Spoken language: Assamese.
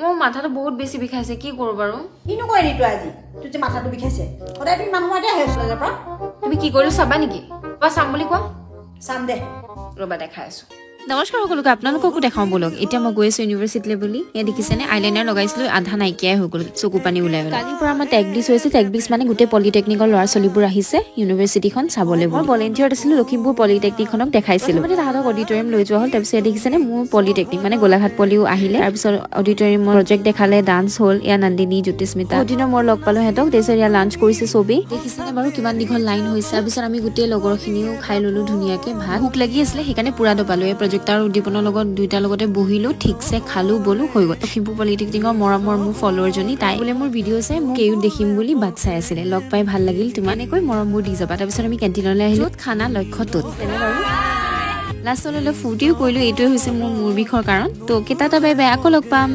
মোৰ মাথাটো বহুত বেছি বিষাইছে কি কৰো বাৰু কিনো কৰিলি তই আজি তোৰ যে মাথাটো বিষাইছে সদায় তুমি মানুহ মাতে আহে স্কুলৰ পৰা তুমি কি কৰিলো চাবা নেকি বা চাম বুলি কোৱা চাম দে ৰবা দেখাই আছো নমস্কাৰ সকলোকে আপোনালোককো দেখাও বলক এতিয়া মই গৈ আছো ইউনিভাৰ্চিটিলৈ বুলি এ দেখিছেনে আইলাইনাৰ লগাইছিলো আধা নাইকিয়াই হৈ গ'ল চকু পানী ওলাই গ'ল কালিৰ পৰা আমাৰ টেকবিজ হৈছে টেকবিজ মানে গোটেই পলিটেকনিকৰ ল'ৰা ছোৱালীবোৰ আহিছে ইউনিভাৰ্চিটিখন চাবলৈ মই ভলেণ্টিয়াৰত আছিলো লখিমপুৰ পলিটেকনিকখনক দেখাইছিলো মানে তাহাঁতক অডিটৰিয়াম লৈ যোৱা হ'ল তাৰপিছত দেখিছেনে মোৰ পলিটেকনিক মানে গোলাঘাট পলিও আহিলে তাৰপিছত অডিটৰিয়ামৰ প্ৰজেক্ট দেখালে ডান্স হ'ল এয়া নন্দিনী জ্যোতিস্মিতা বহুদিনৰ মই লগ পালো সিহঁতক তাৰপিছত ইয়াত লাঞ্চ কৰিছে চবেই দেখিছেনে বাৰু কিমান দীঘল লাইন হৈছে তাৰপিছত আমি গোটেই লগৰখিনিও খাই ললো ধুনীয়াকে ভাত ভোক লাগি আছিলে সেইকাৰণে পুৰা দবালো প্ৰজেক্টাৰ উদ্দীপনৰ লগত দুইটাৰ লগতে বহিলো ঠিকছে খালো বলো হৈ গ'ল লখিমপুৰ পলিটেকনিকৰ মৰমৰ মোৰ ফলোৱাৰজনী তাই বোলে মোৰ ভিডিঅ' চাই মোক কেইও দেখিম বুলি বাট চাই আছিলে লগ পাই ভাল লাগিল তোমানেকৈ মৰমবোৰ দি যাবা তাৰপিছত আমি কেণ্টিনলৈ আহিলো খানা লক্ষ্য তত লাষ্টলৈ ফূৰ্তিও কৰিলো এইটোৱে হৈছে মোৰ মূৰ বিষৰ কাৰণ তো কেইটা বাই বাই আকৌ লগ পাম